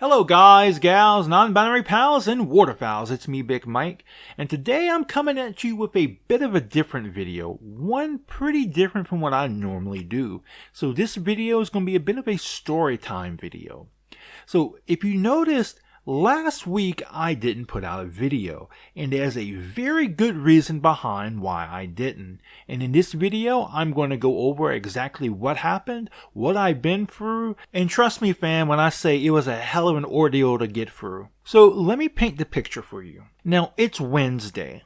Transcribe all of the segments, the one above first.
Hello guys, gals, non-binary pals, and waterfowls. It's me, Big Mike, and today I'm coming at you with a bit of a different video. One pretty different from what I normally do. So this video is going to be a bit of a story time video. So if you noticed, last week I didn't put out a video, and there's a very good reason behind why I didn't. And in this video, I'm going to go over exactly what happened, what I've been through, and trust me fam when I say it was a hell of an ordeal to get through. So let me paint the picture for you. Now it's Wednesday.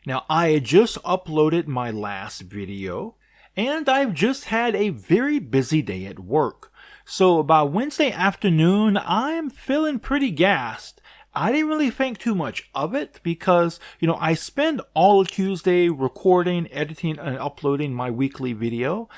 Now I had just uploaded my last video, and I've just had a very busy day at work. So by Wednesday afternoon, I'm feeling pretty gassed. I didn't really think too much of it because, I spend all of Tuesday recording, editing, and uploading my weekly video.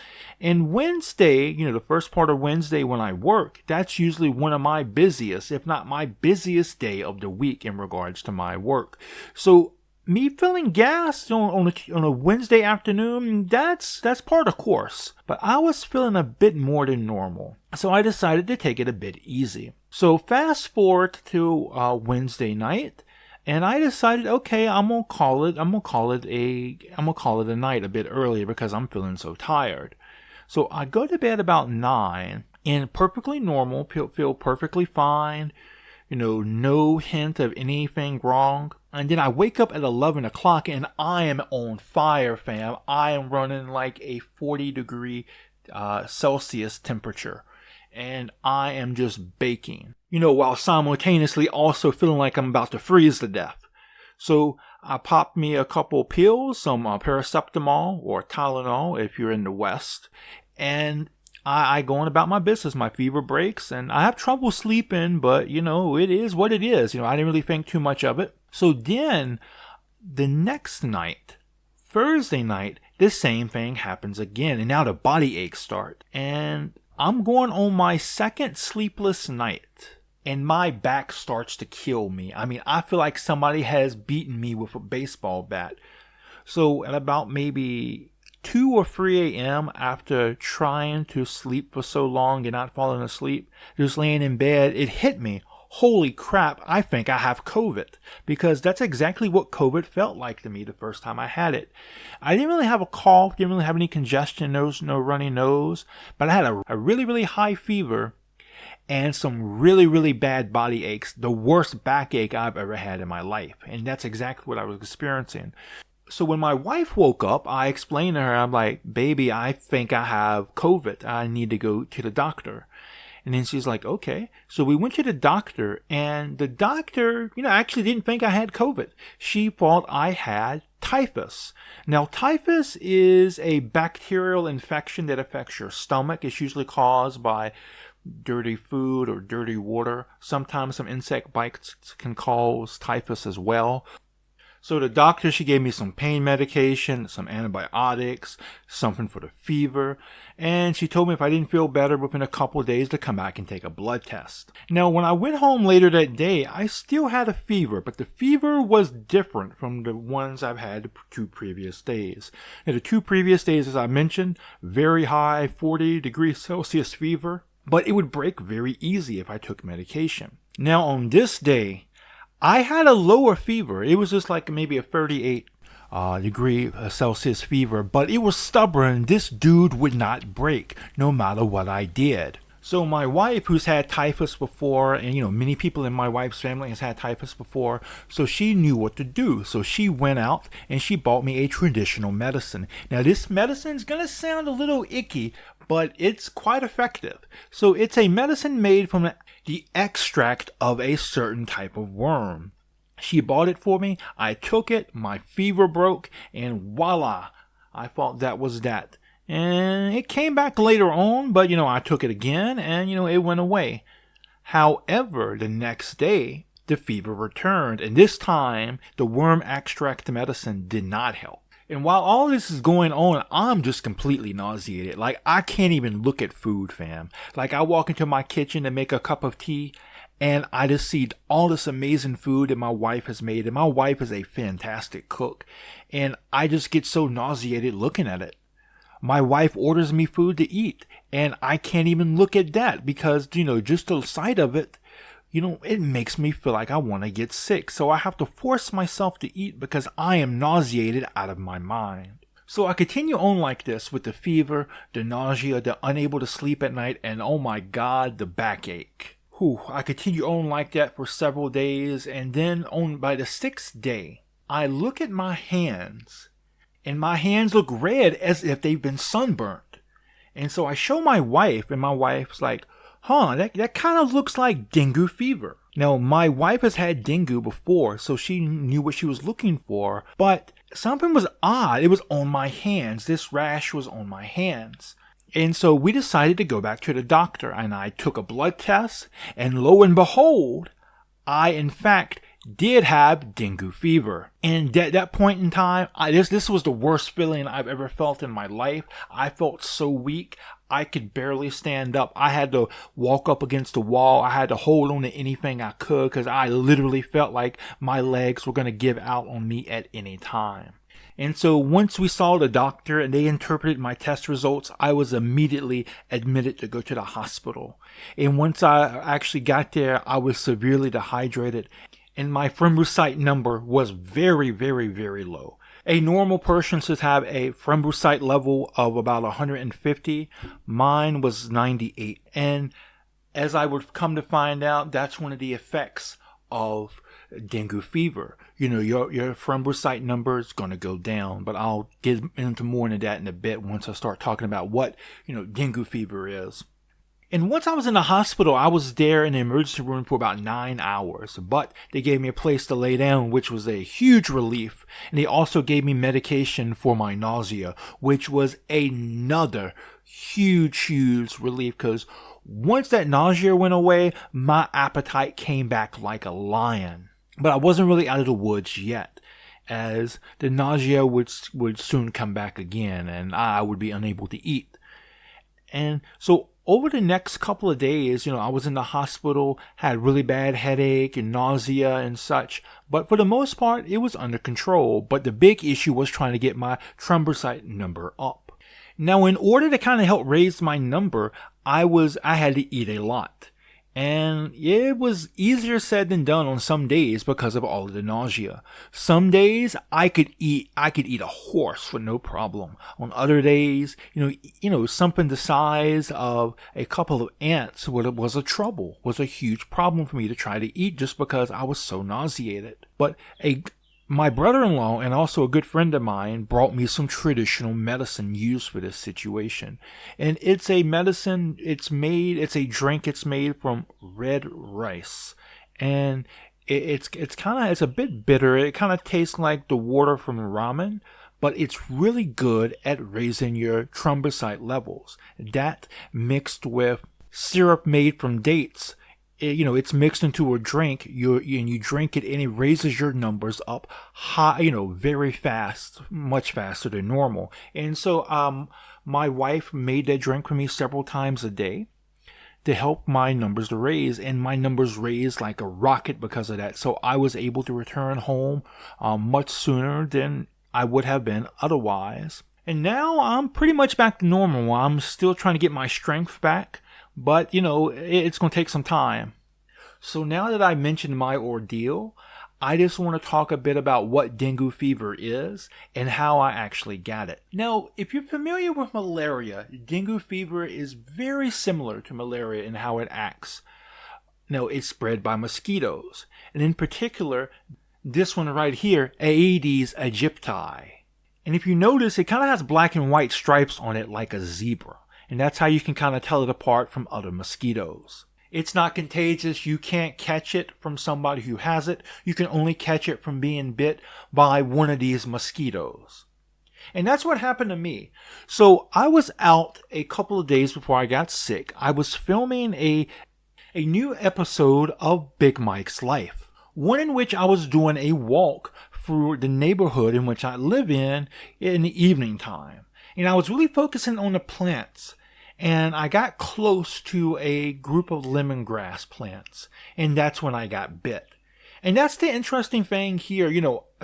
And Wednesday, the first part of Wednesday when I work, that's usually one of my busiest, if not my busiest day of the week in regards to my work. So me feeling gassed on a Wednesday afternoon, that's part of course. But I was feeling a bit more than normal. So I decided to take it a bit easy. So fast forward to Wednesday night, and I decided, okay, I'm gonna call it a night a bit earlier because I'm feeling so tired. So I go to bed about 9, and perfectly normal, feel perfectly fine. No hint of anything wrong. And then I wake up at 11 o'clock and I am on fire, fam. I am running like a 40-degree Celsius temperature. And I am just baking. While simultaneously also feeling like I'm about to freeze to death. So I popped me a couple pills, some paracetamol or Tylenol if you're in the West. And I go on about my business. My fever breaks and I have trouble sleeping, but it is what it is. I didn't really think too much of it. So then the next night, Thursday night, the same thing happens again. And now the body aches start. And I'm going on my second sleepless night. And my back starts to kill me. I feel like somebody has beaten me with a baseball bat. So at about maybe 2 or 3 a.m. after trying to sleep for so long and not falling asleep, just laying in bed, it hit me. Holy crap, I think I have COVID. Because that's exactly what COVID felt like to me the first time I had it. I didn't really have a cough, didn't really have any congestion, no runny nose, but I had a really, really high fever and some really, really bad body aches, the worst backache I've ever had in my life. And that's exactly what I was experiencing. So when my wife woke up, I explained to her, I'm like, baby, I think I have COVID. I need to go to the doctor. And then she's like, okay. So we went to the doctor, and the doctor, actually didn't think I had COVID. She thought I had typhus. Now, typhus is a bacterial infection that affects your stomach. It's usually caused by dirty food or dirty water. Sometimes some insect bites can cause typhus as well. So the doctor, she gave me some pain medication, some antibiotics, something for the fever, and she told me if I didn't feel better within a couple of days to come back and take a blood test. Now, when I went home later that day, I still had a fever, but the fever was different from the ones I've had the 2 previous days. Now, the 2 previous days, as I mentioned, very high 40-degree Celsius fever, but it would break very easy if I took medication. Now, on this day, I had a lower fever. It was just like maybe a 38 degree Celsius fever, but it was stubborn. This dude would not break no matter what I did. So my wife, who's had typhus before, and many people in my wife's family has had typhus before, so she knew what to do. So she went out and she bought me a traditional medicine. Now this medicine is going to sound a little icky, but it's quite effective. So it's a medicine made from the extract of a certain type of worm. She bought it for me. I took it. My fever broke, and voila, I thought that was that. And it came back later on, but I took it again and it went away. However, the next day the fever returned, and this time the worm extract medicine did not help. And while all this is going on, I'm just completely nauseated. Like, I can't even look at food, fam. Like, I walk into my kitchen to make a cup of tea, and I just see all this amazing food that my wife has made. And my wife is a fantastic cook. And I just get so nauseated looking at it. My wife orders me food to eat, and I can't even look at that because, just the sight of it, it makes me feel like I want to get sick. So I have to force myself to eat because I am nauseated out of my mind. So I continue on like this with the fever, the nausea, the unable to sleep at night, and oh my God, the backache. I continue on like that for several days, and then by the 6th day, I look at my hands, and my hands look red as if they've been sunburnt. And so I show my wife, and my wife's like, that kind of looks like dengue fever. Now, my wife has had dengue before, so she knew what she was looking for, but something was odd. It was on my hands. This rash was on my hands. And so we decided to go back to the doctor, and I took a blood test, and lo and behold, I in fact did have dengue fever. And at that point in time, this was the worst feeling I've ever felt in my life. I felt so weak. I could barely stand up. I had to walk up against the wall. I had to hold on to anything I could because I literally felt like my legs were going to give out on me at any time. And so once we saw the doctor and they interpreted my test results, I was immediately admitted to go to the hospital. And once I actually got there, I was severely dehydrated and my thrombocyte number was very, very, very low. A normal person should have a thrombocyte level of about 150. Mine was 98. And as I would come to find out, that's one of the effects of dengue fever. Your thrombocyte number is going to go down, but I'll get into more into that in a bit once I start talking about what, dengue fever is. And once I was in the hospital, I was there in the emergency room for about 9 hours, but they gave me a place to lay down, which was a huge relief. And they also gave me medication for my nausea, which was another huge relief because once that nausea went away, my appetite came back like a lion. But I wasn't really out of the woods yet, as the nausea would soon come back again and I would be unable to eat. And so over the next couple of days, I was in the hospital, had really bad headache and nausea and such. But for the most part, it was under control. But the big issue was trying to get my thrombocyte number up. Now, in order to kind of help raise my number, I had to eat a lot. And it was easier said than done on some days because of all of the nausea. Some days I could eat a horse with no problem. On other days, something the size of a couple of ants was a huge problem for me to try to eat just because I was so nauseated. But my brother-in-law and also a good friend of mine brought me some traditional medicine used for this situation. And it's a medicine, it's a drink, it's made from red rice. And it's a bit bitter. It kind of tastes like the water from ramen, but it's really good at raising your thrombocyte levels. That mixed with syrup made from dates, it's mixed into a drink, and you drink it and it raises your numbers up high, very fast, much faster than normal. And so, my wife made that drink for me several times a day to help my numbers to raise, and my numbers raised like a rocket because of that. So I was able to return home, much sooner than I would have been otherwise. And now I'm pretty much back to normal. I'm still trying to get my strength back, but it's going to take some time. So now that I mentioned my ordeal, I just want to talk a bit about what dengue fever is and how I actually got it. Now, if you're familiar with malaria, dengue fever is very similar to malaria in how it acts. Now, it's spread by mosquitoes, and in particular, this one right here, Aedes aegypti. And if you notice, it kind of has black and white stripes on it like a zebra. And that's how you can kind of tell it apart from other mosquitoes. It's not contagious. You can't catch it from somebody who has it. You can only catch it from being bit by one of these mosquitoes. And that's what happened to me. So I was out a couple of days before I got sick. I was filming a new episode of Big Mike's Life. One in which I was doing a walk through the neighborhood in which I live in the evening time. And I was really focusing on the plants. And I got close to a group of lemongrass plants. And that's when I got bit. And that's the interesting thing here.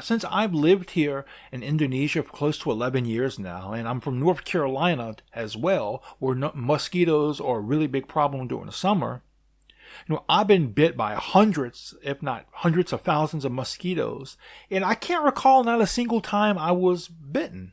Since I've lived here in Indonesia for close to 11 years now, and I'm from North Carolina as well, where mosquitoes are a really big problem during the summer, I've been bit by hundreds, if not hundreds of thousands of mosquitoes, and I can't recall not a single time I was bitten.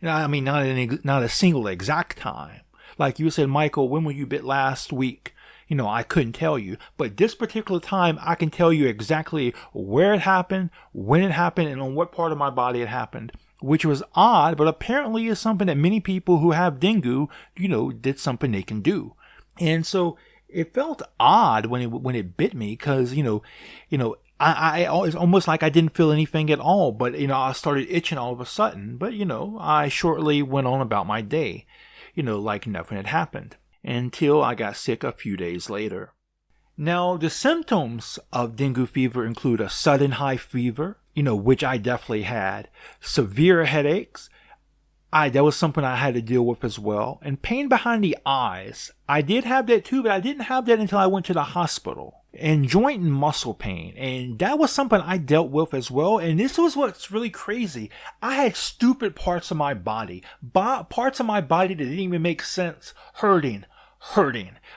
I mean, not a single exact time. Like you said, Michael, when were you bit last week? I couldn't tell you. But this particular time, I can tell you exactly where it happened, when it happened, and on what part of my body it happened. Which was odd, but apparently is something that many people who have dengue, did something they can do. And so it felt odd when it bit me because, I it's almost like I didn't feel anything at all, but, I started itching all of a sudden. But, I shortly went on about my day, like nothing had happened until I got sick a few days later. Now, the symptoms of dengue fever include a sudden high fever, which I definitely had, severe headaches. That was something I had to deal with as well. And pain behind the eyes. I did have that too, but I didn't have that until I went to the hospital. And joint and muscle pain. And that was something I dealt with as well. And this was what's really crazy. I had stupid parts of my body. Parts of my body that didn't even make sense. Hurting.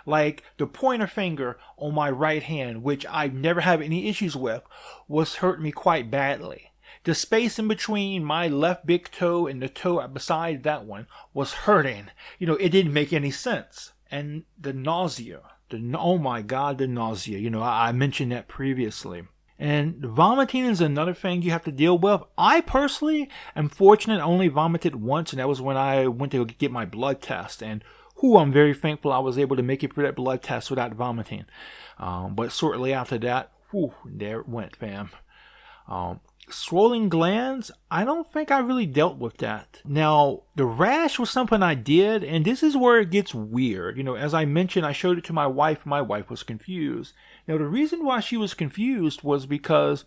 Like the pointer finger on my right hand, which I never have any issues with, was hurting me quite badly. The space in between my left big toe and the toe beside that one was hurting. It didn't make any sense. And the nausea. Oh my God, the nausea. I mentioned that previously. And vomiting is another thing you have to deal with. I personally am fortunate I only vomited once, and that was when I went to get my blood test. And I'm very thankful I was able to make it through that blood test without vomiting. But shortly after that, there it went, fam. Swollen glands, I don't think I really dealt with that. Now, the rash was something I did, and this is where it gets weird. As I mentioned, I showed it to my wife. My wife was confused. Now, the reason why she was confused was because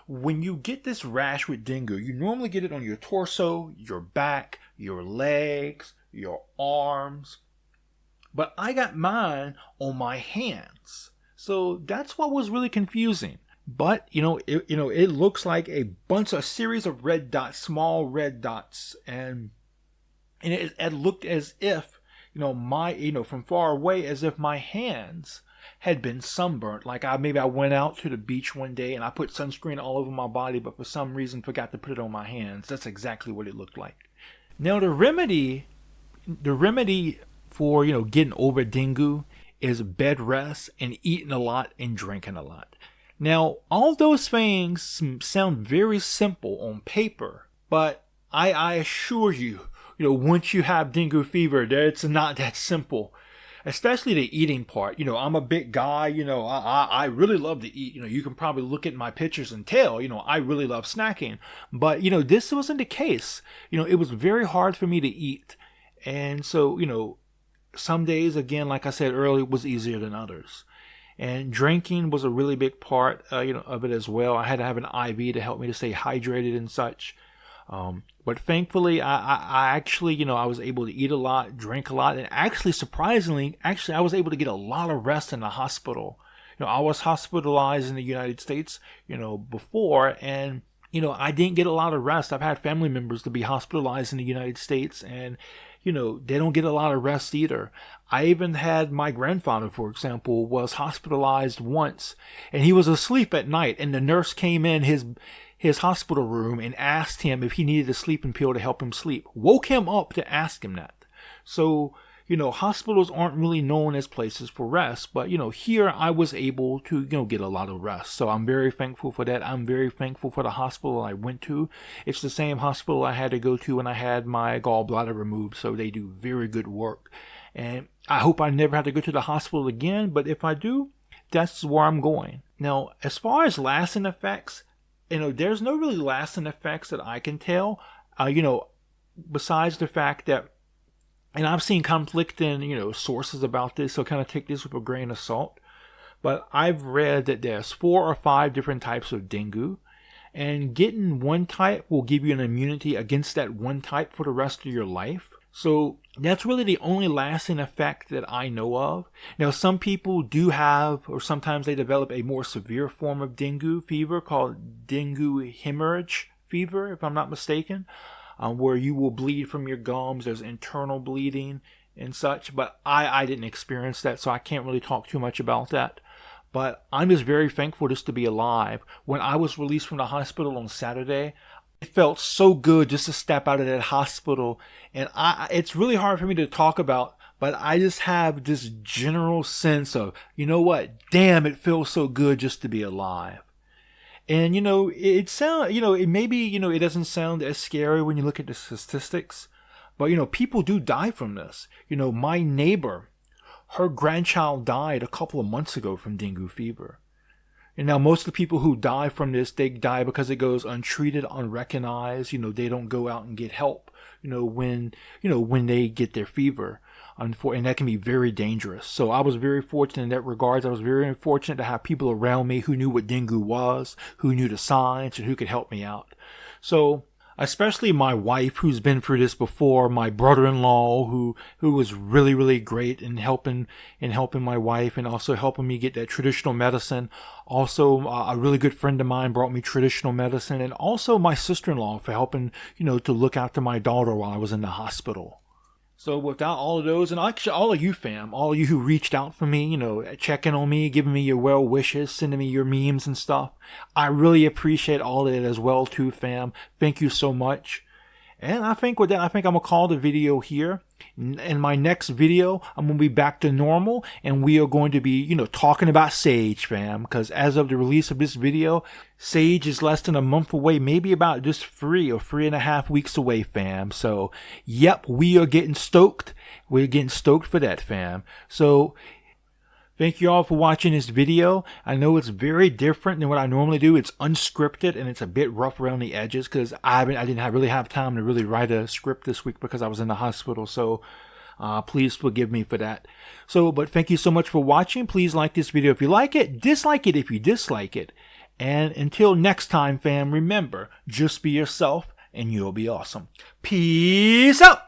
when you get this rash with dengue, you normally get it on your torso, your back, your legs, your arms. But I got mine on my hands. So that's what was really confusing. But, it looks like a series of red dots, small red dots. And it looked as if, from far away, as if my hands had been sunburnt. Like maybe I went out to the beach one day and I put sunscreen all over my body, but for some reason forgot to put it on my hands. That's exactly what it looked like. Now, the remedy for, getting over dengue is bed rest and eating a lot and drinking a lot. Now, all those things sound very simple on paper, but I assure you, once you have dengue fever, it's not that simple. Especially the eating part. I'm a big guy, I really love to eat. You can probably look at my pictures and tell, I really love snacking. But, this wasn't the case. It was very hard for me to eat. And so, some days, again, like I said earlier, was easier than others. And drinking was a really big part, of it as well. I had to have an IV to help me to stay hydrated and such. But thankfully, I actually, I was able to eat a lot, drink a lot, and actually, surprisingly, I was able to get a lot of rest in the hospital. I was hospitalized in the United States, before, and, I didn't get a lot of rest. I've had family members to be hospitalized in the United States, and, they don't get a lot of rest either. I even had my grandfather, for example, was hospitalized once, and he was asleep at night, and the nurse came in his hospital room and asked him if he needed a sleeping pill to help him sleep. Woke him up to ask him that. So, hospitals aren't really known as places for rest, but, here I was able to, get a lot of rest. So I'm very thankful for that. I'm very thankful for the hospital I went to. It's the same hospital I had to go to when I had my gallbladder removed, so they do very good work. And I hope I never have to go to the hospital again, but if I do, that's where I'm going. Now, as far as lasting effects, there's no really lasting effects that I can tell, besides the fact that, and I've seen conflicting, sources about this, so kind of take this with a grain of salt. But I've read that there's 4 or 5 different types of dengue, and getting one type will give you an immunity against that one type for the rest of your life. So that's really the only lasting effect that I know of. Now, some people do have, or sometimes they develop a more severe form of dengue fever called dengue hemorrhage fever, if I'm not mistaken, where you will bleed from your gums. There's internal bleeding and such, but I didn't experience that, so I can't really talk too much about that. But I'm just very thankful just to be alive. When I was released from the hospital on Saturday, it felt so good just to step out of that hospital. And it's really hard for me to talk about, but I just have this general sense of, you know what? Damn, it feels so good just to be alive. And, it doesn't sound as scary when you look at the statistics, but, people do die from this. My neighbor, her grandchild died a couple of months ago from dengue fever. And now most of the people who die from this, they die because it goes untreated, unrecognized. They don't go out and get help, when they get their fever. And that can be very dangerous. So I was very fortunate in that regards. I was very fortunate to have people around me who knew what dengue was, who knew the signs, and who could help me out. So especially my wife, who's been through this before, my brother-in-law, who was really, really great in helping my wife and also helping me get that traditional medicine. Also, a really good friend of mine brought me traditional medicine, and also my sister-in-law for helping, to look after my daughter while I was in the hospital. So without all of those, and actually all of you fam, all of you who reached out for me, checking on me, giving me your well wishes, sending me your memes and stuff, I really appreciate all of it as well too, fam. Thank you so much. And I think with that, I'm going to call the video here. In my next video, I'm going to be back to normal, and we are going to be, talking about Sage, fam. Because as of the release of this video, Sage is less than a month away, maybe about just 3 or 3.5 weeks away, fam. So, yep, we are getting stoked. We're getting stoked for that, fam. So, thank you all for watching this video. I know it's very different than what I normally do. It's unscripted and it's a bit rough around the edges because I didn't really have time to really write a script this week because I was in the hospital. So please forgive me for that. But thank you so much for watching. Please like this video if you like it. Dislike it if you dislike it. And until next time, fam, remember, just be yourself and you'll be awesome. Peace out.